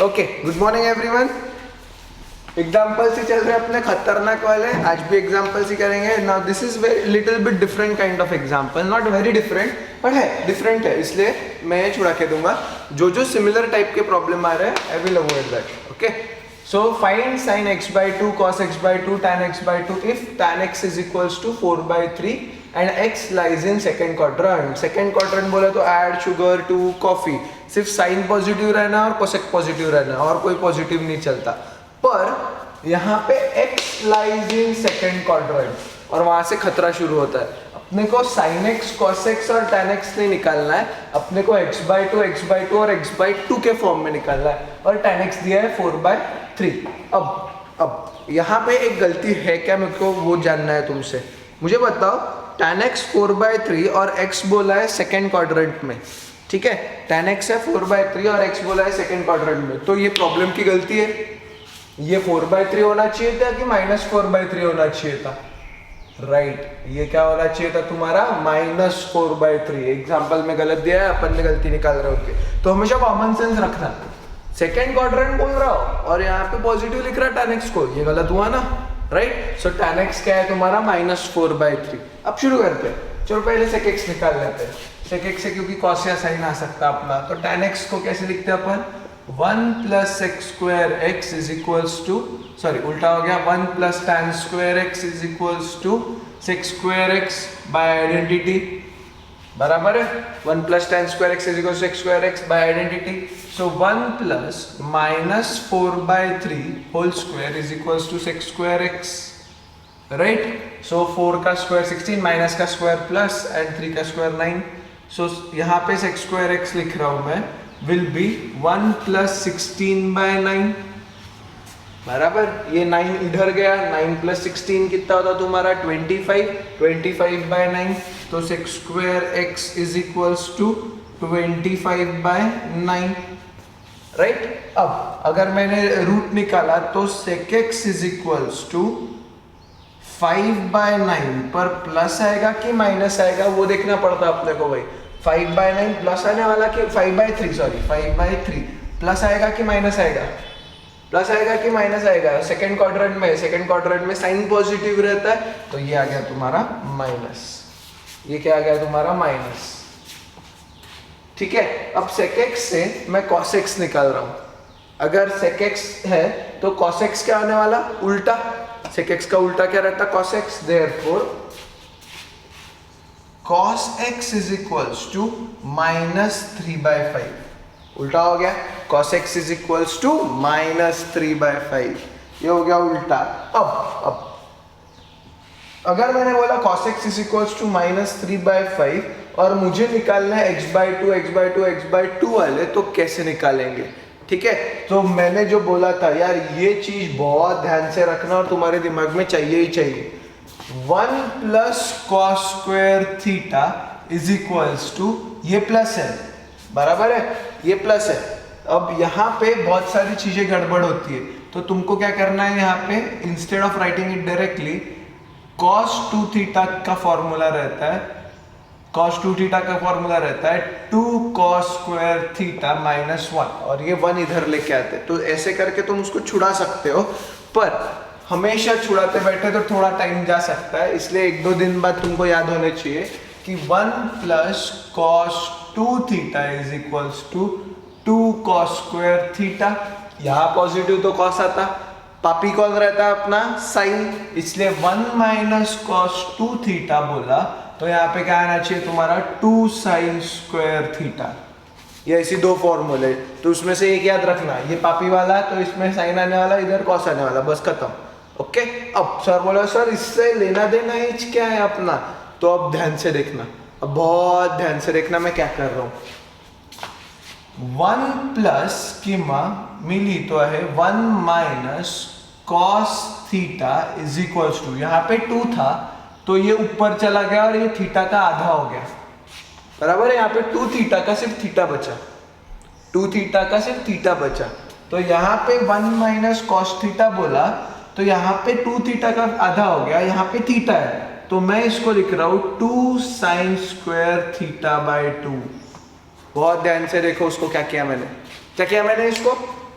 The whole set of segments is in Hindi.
Okay, good morning everyone. Examples ही चल रहे हैं अपने खतरनाक वाले। आज भी एग्जाम्पल्स ही करेंगे। Now this is very little bit different kind of example, not very different but है डिफरेंट है, इसलिए मैं छुड़ा के दूंगा। जो जो सिमिलर टाइप के प्रॉब्लम आ रहे हैं I will avoid that. Okay, so find sin x by 2 cos x by 2 tan x by 2 if tan x is equals to 4 by 3 and x lies in second quadrant। Second quadrant बोले तो ऐड शुगर टू कॉफी, सिर्फ साइन पॉजिटिव रहना और कोसेक पॉजिटिव रहना और कोई पॉजिटिव नहीं चलता। पर यहाँ पे x lies in second quadrant और वहां से खतरा शुरू होता है। अपने को sin x cos x और tan x नहीं निकालना है, अपने को x by 2 और x by 2 के फॉर्म में निकालना है और tan x दिया है 4 by 3। अब यहाँ पे एक गलती है क्या, मेरे को वो जानना है तुमसे। मुझे बताओ, tan x 4 by 3 और x बोला है सेकेंड क्वाड्रेंट में, ठीक है। tan x है 4 by 3 और x बोला है सेकेंड क्वाड्रेंट में, तो ये प्रॉब्लम की गलती है। ये 4 by 3 होना चाहिए था कि -4 by 3 होना चाहिए था? राइट, ये क्या होना चाहिए था तुम्हारा? -4 by 3। एग्जाम्पल में गलत दिया है, अपन ने गलती निकाल रहे होके। तो हमेशा कॉमन सेंस रखना। सेकेंड क्वाड्रेंट बोल रहा हो और यहाँ पे पॉजिटिव लिख रहा है tan x को, ये गलत हुआ ना, राइट। सो tan x क्या है तुम्हारा? -4 by 3। अब शुरू करते हैं। चलो पहले sec x निकाल लेते हैं। sec x से क्योंकि cos या sin आ सकता अपना, तो tan x को कैसे लिखते हैं अपन? 1 plus sec square x is equals to, sorry उल्टा हो गया, 1 plus tan square x is equals to sec square x by identity, बराबर है। 1 plus tan square x is equals to sec square x by identity। So 1 plus -4 by 3 whole square is equals to sec square x, right? So 4 का स्क्वायर 16, माइनस का स्क्वायर प्लस एंड 3 का स्क्वायर 9। So यहाँ पे sec square x लिख रहा हूँ मैं, will be 1 plus 16 by 9, बराबर। ये 9 इधर गया, 9 plus 16 कितना होता तुम्हारा? 25 by 9। तो sec square x is equals to 25 by 9, right. अब अगर मैंने रूट निकाला तो sec x is equals to 5 by 9 पर प्लस आएगा कि माइनस आएगा, वो देखना पड़ता अपने को भाई। 5 by 9 प्लस आने वाला कि 5 by 3, सॉरी 5 by 3 प्लस आएगा कि माइनस आएगा? प्लस आएगा कि माइनस आएगा? सेकेंड क्वाड्रेंट में साइन पॉजिटिव रहता है, तो ये आ गया तुम्हारा माइनस। ये क्या आ गया तुम्हारा? माइनस, ठीक है। अब sec x से मैं cos x निकाल रहा हूं। अगर sec x है तो cos x क्या आने वाला? उल्टा। sec x का उल्टा क्या रहता? cos x। therefore cos x is equals to -3 by 5। उल्टा हो गया, cos x is equals to -3 by 5, ये हो गया उल्टा। अब अगर मैंने बोला cos x is equals to -3 by 5 और मुझे निकालना है x by 2 वाले, तो कैसे निकालेंगे? ठीक है, तो मैंने जो बोला था यार, ये चीज बहुत ध्यान से रखना और तुम्हारे दिमाग में चाहिए ही चाहिए। 1 plus cos square theta is equals to, ये प्लस है, बराबर है, ये प्लस है। अब यहाँ पे बहुत सारी चीजें गड़बड़ होती है, तो तुमको क्या करना है यहाँ पे, instead of writing it directly, cos 2 theta का फॉर्मूला रहता है, cos 2 थीटा का फॉर्मूला रहता है 2 cos स्क्वायर थीटा -1, और ये 1 इधर लेके आते हैं। तो ऐसे करके तुम उसको छुड़ा सकते हो, पर हमेशा छुड़ाते बैठे तो थोड़ा टाइम जा सकता है, इसलिए 1-2 दिन बाद तुमको याद होने चाहिए कि 1 plus cos 2 theta is equals to 2 cos square theta. यहाँ पॉजिटिव तो cos आता, पापी कौन रहता है अपना? साइन, इसलिए 1 minus cos 2 थीटा बोला, तो यहाँ पे क्या आना चाहिए तुम्हारा? 2 sin स्क्वायर थीटा। ये ऐसी 2 फॉर्मूले, तो उसमें से एक याद रखना, ये पापी वाला तो इसमें साइन आने वाला, इधर कॉस आने वाला, बस खत्म। ओके, अब सर बोला सर इससे लेना देना ही क्या है अपना? तो अब ध्यान से देखना, अब बहुत ध्यान से देखना मैं क्या कर रहा हूँ। 1 प्लस किमा मिली तो है 1 minus cos theta is equals to, यहाँ पे 2 था तो ये ऊपर चला गया और ये थीटा का आधा हो गया, बराबर है। यहाँ पे 2 थीटा का सिर्फ थीटा बचा, 2 थीटा का सिर्फ थीटा बचा, तो यहाँ पे 1 माइनस cos थीटा बोला, तो यहाँ पे 2 थीटा का आधा हो गया, यहाँ पे थीटा है, तो मैं इसको लिख रहा हूँ 2 sin स्क्वायर थीटा बाय 2। बहुत ध्यान से देखो उसको, क्या किया मैंने इसको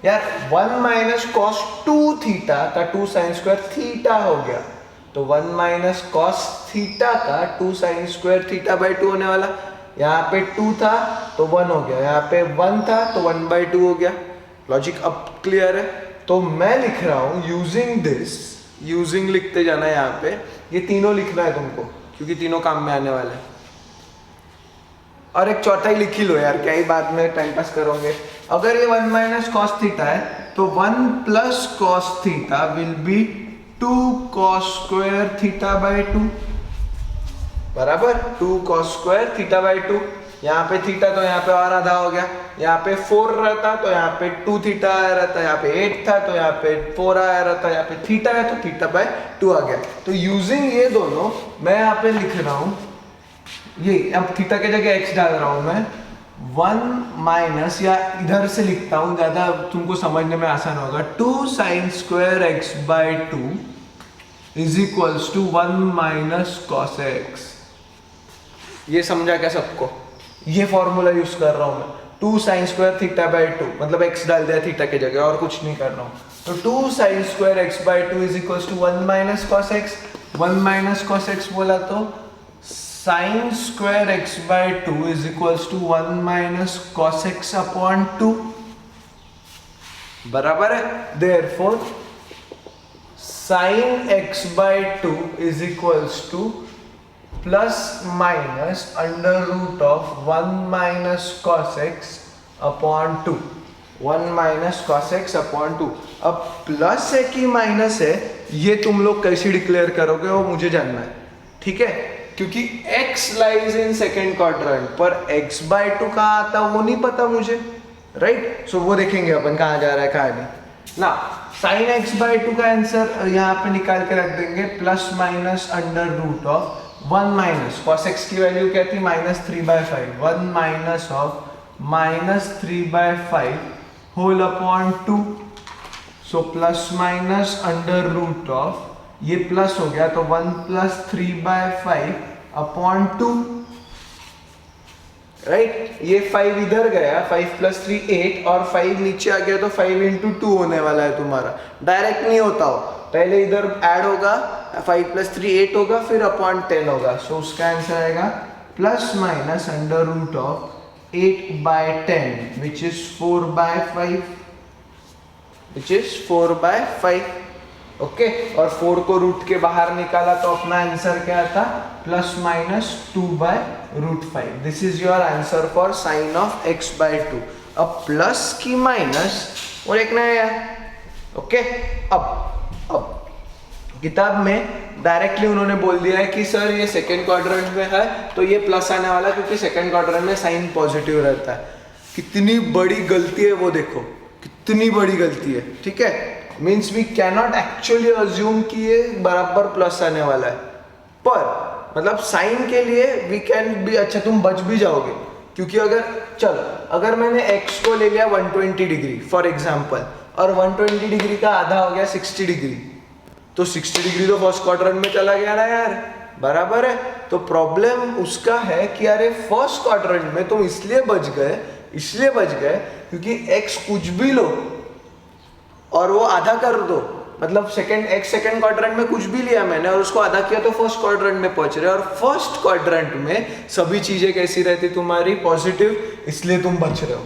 यार 1 माइनस कॉस 2 थीटा का 2 साइन स्क्वायर थीटा हो गया, तो 1 माइनस कॉस थीटा का 2 साइन स्क्वायर थीटा बाई 2 होने वाला। यहाँ पे 2 था तो 1 हो गया, यहाँ पे 1 था तो 1/2 हो गया। लॉजिक अब क्लियर है? तो मैं लिख रहा हूँ यूजिंग दिस, यूजिंग लिखते जाना है यहाँ पे, ये तीनों लिखना है तुमको क्योंकि तीनों काम में आने वाले हैं। और एक चौथा ही लिख ही लो यार, क्या ही बाद में टाइम पास करोगे। अगर ये 1 माइनस कॉस थीटा है तो 1 plus cos theta will be 2 cos square theta by 2, बराबर 2 कॉस स्क्वायर थीटा बाई 2। यहाँ पे थीटा तो यहाँ पे और आधा हो गया, यहाँ पे 4 रहता तो यहाँ पे 2 थीटा आया रहता, यहाँ पे 8 था तो यहाँ पे 4 आया रहता, यहाँ पे थीटा है तो थीटा बाई 2 आ गया। तो यूजिंग ये दोनों मैं यहाँ पे लिख रहा हूँ, ये अब थीटा के जगह x डाल रहा हूँ मैं, 1 माइनस, या इधर से लिखता हूँ ज्यादा तुमको समझने में आसान होगा, 2 sine square x by 2 is equals to 1 minus cos x। ये समझा क्या सबको? ये फॉर्मूला यूज कर रहा हूं मैं, 2 साइन स्क्वायर थीटा बाई 2, मतलब x डाल दिया थीटा के जगह और कुछ नहीं कर रहा हूं। तो 2 sine square x by 2 is equals to 1 minus cos x। 1 minus cos x बोला तो sine square x by 2 is equals to 1 minus cos x upon 2, बराबर है। Therefore sine x by 2 is equals to plus minus under root of 1 minus cos x upon 2, 1 minus cos x upon 2। अब प्लस है कि माइनस है ये तुम लोग कैसे डिक्लेयर करोगे वो मुझे जानना है, ठीक है? क्योंकि x lies in second quadrant पर x बाई 2 कहाँ आता वो नहीं पता मुझे, राइट? सो वो देखेंगे अपन कहाँ जा रहा है कहाँ नहीं ना। साइन x बाई 2 का आंसर यहाँ पे निकाल के रख देंगे, plus minus under root of 1 minus cos x की वैल्यू क्या थी? -3/5, 1 minus of -3/5 whole upon 2। So plus minus under root of, ये प्लस हो गया तो 1 प्लस 3/5 अपॉन 2, राइट? ये 5 इधर गया, 5 प्लस 3 8 और 5 नीचे आ गया तो 5 इंटू 2 होने वाला है तुम्हारा। डायरेक्ट नहीं होता हो, पहले इधर ऐड होगा, 5 प्लस 3 8 होगा, फिर अपॉन 10 होगा। सो उसका आंसर आएगा plus minus under root of 8/10 which is 4/5, which is 4/5, okay. और 4 को रूट के बाहर निकाला तो अपना आंसर क्या था? Plus minus 2/√5। This is your answer for sine of x by 2। अब प्लस की माइनस वो देखना है यार, ओके। अब किताब में डायरेक्टली उन्होंने बोल दिया है कि सर ये सेकेंड क्वाड्रेंट में है तो ये प्लस आने वाला, क्योंकि सेकेंड क्वाड्रेंट में साइन पॉजिटिव रहता है। कितनी बड़ी गलती है वो देखो, कितनी बड़ी गलती है, ठीक है? Means we cannot actually assume कि ये बराबर प्लस आने वाला है, पर मतलब साइन के लिए वी कैन बी, अच्छा तुम बच भी जाओगे, क्योंकि अगर मैंने x को ले लिया 120 डिग्री फॉर एग्जाम्पल, और 120 डिग्री का आधा हो गया 60 डिग्री, तो 60 डिग्री तो फर्स्ट क्वाड्रेंट में चला गया ना यार, बराबर है? तो प्रॉब्लम उसका है कि अरे फर्स्ट क्वाड्रेंट में तुम इसलिए बच गए क्योंकि x कुछ भी लो और वो आधा कर दो, मतलब सेकंड क्वाड्रेंट में कुछ भी लिया मैंने और उसको आधा किया तो फर्स्ट क्वाड्रेंट में पहुंच रहे, और फर्स्ट क्वाड्रेंट में सभी चीजें कैसी रहती तुम्हारी? पॉजिटिव, इसलिए तुम बच रहे हो,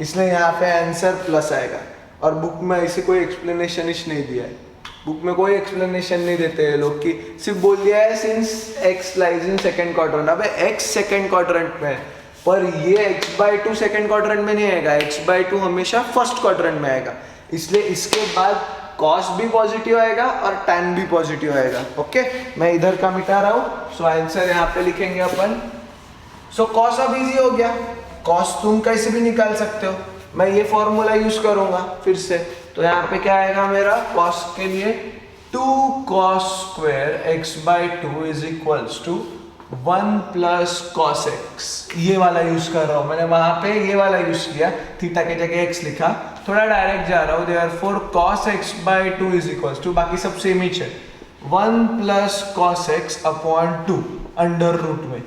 इसलिए यहाँ पे आंसर प्लस आएगा। और बुक में ऐसे कोई एक्सप्लेनेशन नहीं दिया है, बुक में कोई एक्सप्लेनेशन नहीं देते हैं लोग, कि सिर्फ बोल दिया है since x lies in second quadrant. अबे x सेकंड क्वाड्रेंट में, पर ये x बाई 2 सेकंड क्वाड्रेंट में नहीं आएगा, x बाई 2 हमेशा फर्स्ट क्वाड्रेंट में आएगा, इसलिए इसके बाद कॉस भी पॉजिटिव आएगा और टैन भी पॉजिटिव आएगा, ओके। मैं इधर का मिटा रहा हूँ, सो आंसर यहाँ पे लिखेंगे अपन। सो कॉस अब इजी हो गया, कॉस तुम कैसे भी निकाल सकते हो, मैं ये फॉर्मूला यूज करूंगा फिर से। तो यहाँ पे क्या आएगा मेरा? कॉस के लिए 2 cos square x by 2 is equals to 1 plus cos x। ये वाला यूज कर रहा हूँ मैंने, वहां पे ये वाला यूज किया, थीटा के जगह x लिखा, थोड़ा डायरेक्ट जा रहा हूँ। Therefore cos x by 2 is equals to, बाकी सब सेम ही है, 1 plus cos x upon 2 under root में,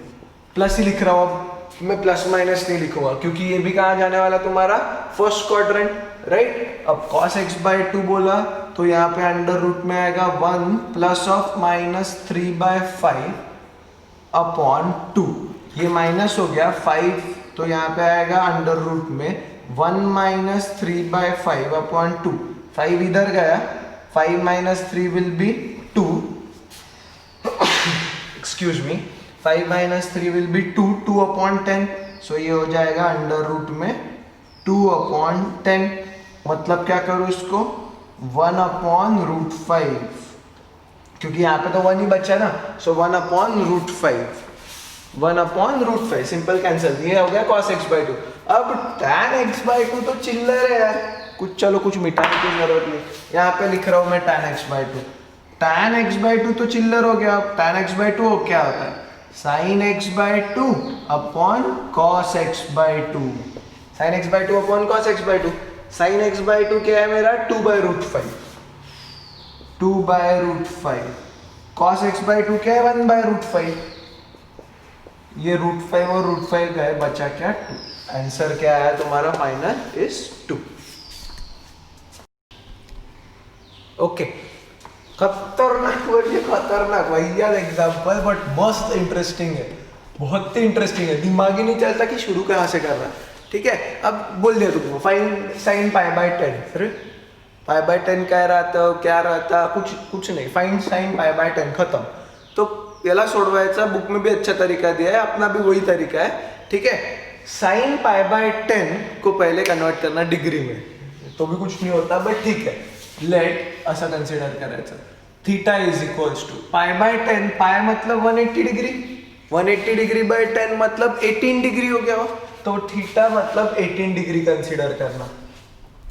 प्लस ही लिख रहा हूँ, अब मैं प्लस माइनस नहीं लिखूंगा क्योंकि ये भी कहाँ जाने वाला तुम्हारा? First quadrant, right. अब cos x बाय 2 बोला तो यहाँ पे अंडर रूट में आएगा 1 प्लस ऑफ माइनस 3/5 अपॉन 2। ये माइनस हो गया 5, तो यहाँ पे आएगा अंडर रूट में 1 माइनस 3/5 अपॉन 2। 5 इधर गया, 5 minus 3 will be 2, excuse me, 5 minus 3 will be 2, 2 upon 10, सो ये हो जाएगा अंडर रूट में 2 अपॉन 10। मतलब क्या करूँ इसको, 1 अपॉन रूट 5, क्योंकि यहाँ पे तो 1 ही बचा ना, so 1 upon root 5, 1 upon root 5, simple cancel. ये हो गया cos x बाई 2। अब tan x बाई 2 तो चिल्लर है यार, कुछ चलो कुछ मिटाने की जरूरत नहीं, यहाँ पे लिख रहा हूँ मैं tan x by 2। tan x by 2 तो चिल्लर हो गया। अब tan x बाई 2 क्या होता है, sin x by 2 upon cos x by 2, sin x by 2 upon cos x by 2। sin x by 2 क्या है मेरा, 2 by root 5, 2 by root 5। cos x by 2 क्या है, 1 बाई रूट 5। ये रूट 5 और रूट 5 गए, बचा क्या, 2। आंसर क्या आया तुम्हारा फाइनल इज 2। ओके, खतरनाक वर्ड, खतरनाक भैया एग्जाम्पल, बट मस्त इंटरेस्टिंग है, बहुत ही इंटरेस्टिंग है। दिमाग ही नहीं चलता कि शुरू कहाँ से करना। ठीक है, अब बोल दिया तुमको फाइन साइन पाई बाय 10, फिर पाई बाय 10 क्या रहता, क्या रहता, कुछ नहीं, फाइन साइन पाई बाय 10 खत्म। तो याला सोडवायचा, बुक में भी अच्छा तरीका दिया है, अपना भी वही तरीका है। ठीक है, साइन पाई बाय 10 को पहले कन्वर्ट करना डिग्री में, तो भी कुछ नहीं होता, बट ठीक है, लेट असं कन्सिडर करायचं। Theta is equals to pi by 10, pi मतलब 180 डिग्री, 180 डिग्री बाय 10 मतलब 18 डिग्री हो गया हो, तो थीटा मतलब 18 डिग्री कंसिडर करना।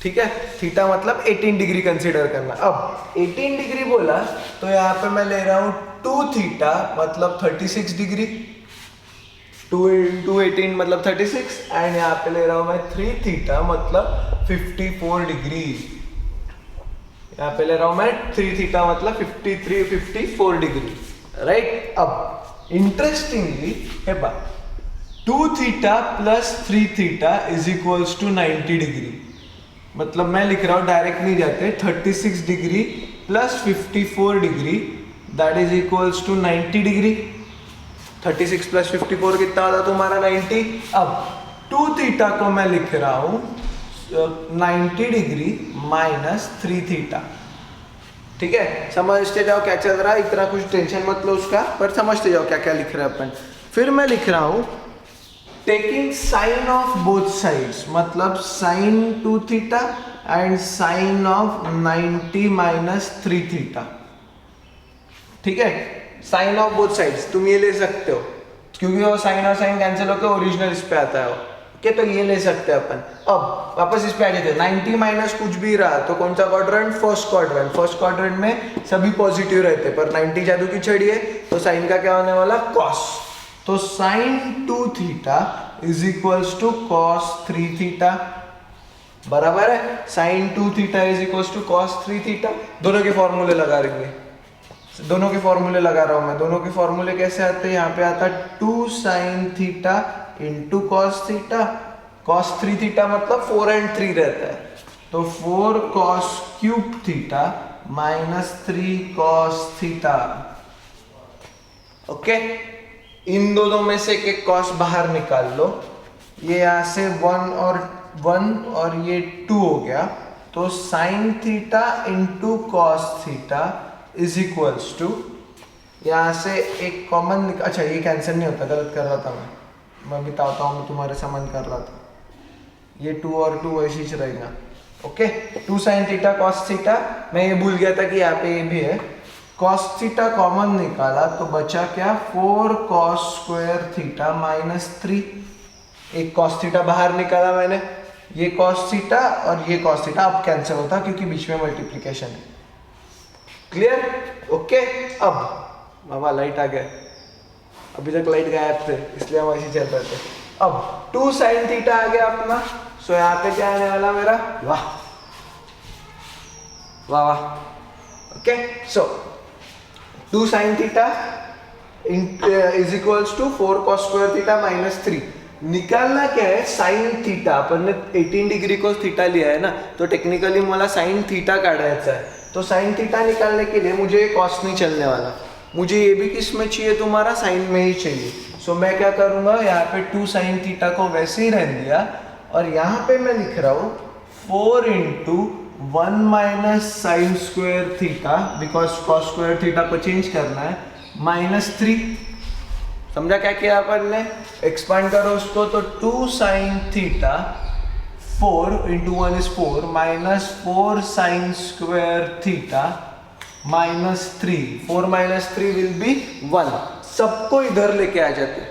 ठीक है, थीटा मतलब 18 डिग्री कंसिडर करना। अब 18 डिग्री बोला तो यहाँ पे मैं ले रहा हूँ 2 थीटा मतलब 36 डिग्री, 2 इंटू 18 मतलब 36, एंड यहाँ पे ले रहा हूँ मैं 3 थीटा मतलब 54 डिग्री। यहाँ पे ले रहा हूँ मैं 3 थीटा मतलब 54 डिग्री, राइट। अब इंटरेस्टिंगली है बात, 2 theta plus 3 theta is equals to 90 degree. मतलब मैं लिख रहा हूँ, डायरेक्ट नहीं जाते, 36 degree plus 54 degree that is equals to 90 degree. 36 plus 54 कितना होता तुम्हारा, 90। अब 2 थीटा को मैं लिख रहा हूँ 90 डिग्री माइनस 3 थीटा। ठीक है, समझते जाओ क्या चल रहा है, इतना कुछ टेंशन मत लो उसका, पर समझते जाओ क्या क्या लिख रहे हैं अपन। फिर मैं लिख रहा हूँ taking sine of both sides, मतलब sine 2 theta and sine of 90 minus 3 theta. ठीक है, साइन ऑफ बोथ साइड्स तुम ये ले सकते हो, क्योंकि वो साइन और साइन कैंसिल होकर ओरिजिनल इस पे आता है। ओके, तो ये ले सकते हैं अपन। अब वापस इस पे आ जाते हैं, 90 माइनस कुछ भी रहा तो कौन सा quadrant, first quadrant. First quadrant में सभी पॉजिटिव रहते हैं, पर 90 जादू की छड़ी है, तो साइन का क्या होने वाला, कॉस। तो sine 2 theta is equals to cos 3 theta, बराबर है। Sine 2 theta is equals to cos 3 theta. दोनों के फॉर्मूले लगा देंगे, दोनों के फॉर्मूले लगा रहा हूं मैं। दोनों के फॉर्मूले कैसे आते हैं, यहाँ पे आता 2 sine theta into cos theta. Cos 3 theta मतलब 4 and 3 रहता है, तो 4 cos cube theta minus 3 cos theta. Okay, इन दोनों में से एक कॉस बाहर निकाल लो, ये यहाँ से 1 और ये 2 हो गया, तो sine theta into cos theta is equals to, यहाँ से एक कॉमन, अच्छा ये कैंसिल नहीं होता, गलत कर रहा था मैं बताता हूँ, मैं तुम्हारे समान कर रहा था, ये 2 और 2 वैसे ही रहेगा। Okay, 2 sine theta cos theta, मैं ये भूल गया था कि यहाँ पे ये भी है, कॉस थीटा कॉमन निकाला तो बचा क्या, 4 कॉस स्क्वायर थीटा माइनस 3। एक कॉस थीटा बाहर निकाला मैंने, ये कॉस थीटा और ये कॉस थीटा अब कैंसिल होता क्योंकि बीच में मल्टीप्लिकेशन है। Clear, okay. अब बाबा लाइट आ गया, अभी तक लाइट गायब थे इसलिए हम ऐसे चल रहे थे। अब 2 साइन थीटा आ गया अपना, सो यहाँ पे क्या आने वाला मेरा, वाह वाह वाह। Okay, so 2 sin theta is equals to 4 cos square theta minus 3। निकालना क्या है, साइन थीटा. अपन ने 18 डिग्री को थीटा लिया है ना, तो टेक्निकली मला साइन थीटा काढायचा है. तो साइन थीटा निकालने के लिए मुझे कॉस नहीं चलने वाला, मुझे ये भी किस में चाहिए, तुम्हारा साइन में ही चाहिए. सो मैं क्या करूँगा, यहाँ पे 2 साइन थीटा को वैसे ही रहने दिया और यहाँ पे मैं लिख रहा हूँ 4 into 1 minus sign square theta, because cos square theta को चेंज करना है, -3. समझा क्या किया अपन ने, एक्सपांड करो उसको तो 2 sine theta 4 into 1 is 4 minus 4 sine square theta -3. 4 minus 3 will be 1. सबको इधर लेके आ जाते,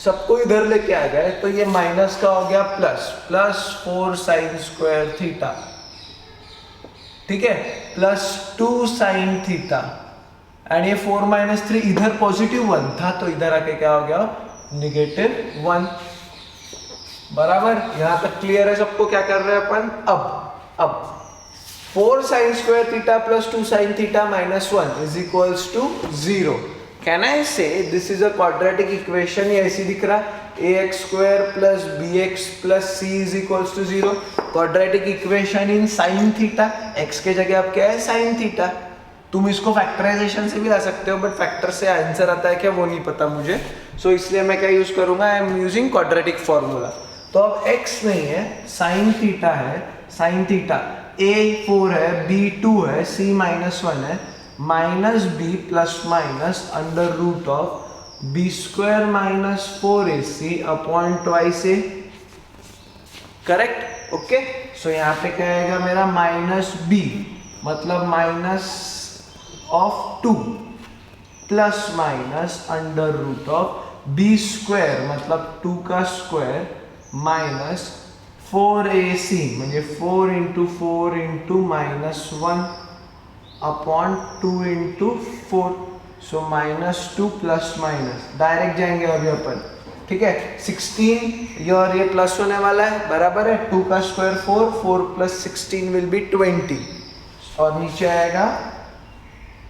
सबको इधर लेके आ गए तो ये माइनस का हो गया प्लस 4 साइन स्क्वायर थीटा. ठीक है, +2 साइन थीटा एंड ये 4 माइनस 3 इधर पॉजिटिव 1 था तो इधर आके क्या हो गया, -1. बराबर, यहां तक क्लियर है सबको. क्या कर रहे हैं अपन, अब 4 sine square theta plus 2 sine theta -1 is equals to 0. Can I say this is a quadratic equation. ये ऐसी दिख रहा, ax square plus bx plus c is equals to 0. Quadratic equation in sine theta. x के जगह अब क्या है, साइन थीटा. तुम इसको फैक्टराइजेशन से भी ला सकते हो, बट फैक्टर से आंसर आता है क्या वो नहीं पता मुझे. सो इसलिए मैं क्या यूज करूंगा, I am using quadratic formula. तो अब x नहीं है, साइन थीटा है. साइन थीटा a 4 है, b 2 है, c -1 है, -b plus minus under root of b square minus 4ac upon twice a. Correct, okay. So यहाँ पे क्या आएगा मेरा, -b मतलब minus of 2 plus minus under root of b square मतलब 2 का स्क्वायर माइनस 4ac म्हणजे 4 into 4 into -1 upon 2 into 4. So -2 plus minus direct जाएंगे अभी अपन. ठीक है, 16 और ये प्लस होने वाला है, बराबर है. 2 का स्क्वायर 4 प्लस 16 विल बी 20 और नीचे आएगा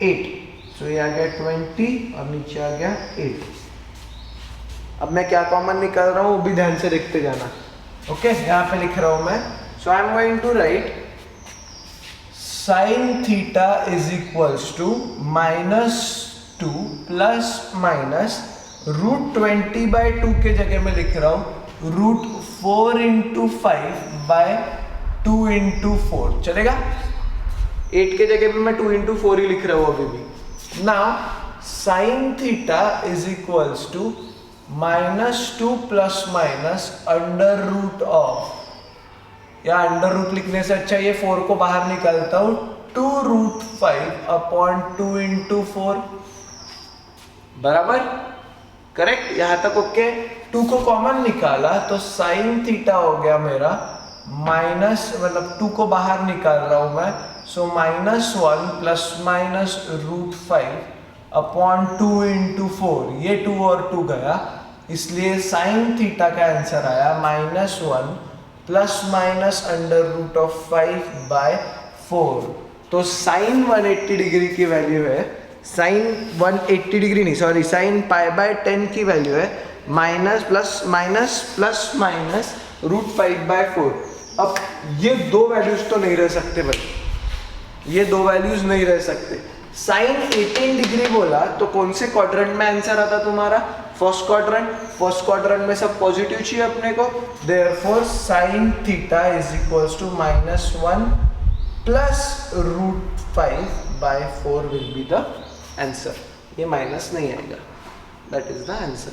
8. सो ये आ गया 20 और नीचे आ गया 8. अब मैं क्या कॉमन निकाल रहा हूँ वो भी ध्यान से देखते जाना. ओके, यहाँ पे लिख रहा हूँ मैं. So I am going to write sine theta is equals to -2 plus minus √20/2 के जगह में लिख रहा हूँ √4 इंटू 5/2 इंटू 4. चलेगा, 8 के जगह पे मैं 2 इंटू 4 ही लिख रहा हूँ अभी भी. Now sine theta is equals to -2 plus minus under root of, या अंडर रूट लिखने से अच्छा ये 4 को बाहर निकालता हूँ, 2√5 अपॉन 2 इंटू 4. बराबर, करेक्ट, यहां तक ओके. 2 को कॉमन निकाला तो साइन थीटा हो गया मेरा माइनस, मतलब 2 को बाहर निकाल रहा हूं मैं. सो -1 प्लस माइनस √5 अपॉन 2 इंटू 4. ये 2 और 2 गया, इसलिए साइन थीटा का आंसर आया -1 plus minus under root of 5/4. तो साइन 180 डिग्री की वैल्यू है, साइन 180 डिग्री नहीं, सॉरी, साइन π/10 की वैल्यू है प्लस माइनस √5/4. अब ये दो वैल्यूज तो नहीं रह सकते भाई, ये दो वैल्यूज नहीं रह सकते. साइन 18 डिग्री बोला तो कौन से क्वाड्रेंट में आंसर आता तुम्हारा, फर्स्ट क्वाड्रेंट. फर्स्ट क्वाड्रेंट में सब पॉजिटिव चाहिए अपने को, therefore sine theta is equals to -1 plus √5/4 will be the answer. ये माइनस नहीं आएगा, दैट इज द आंसर.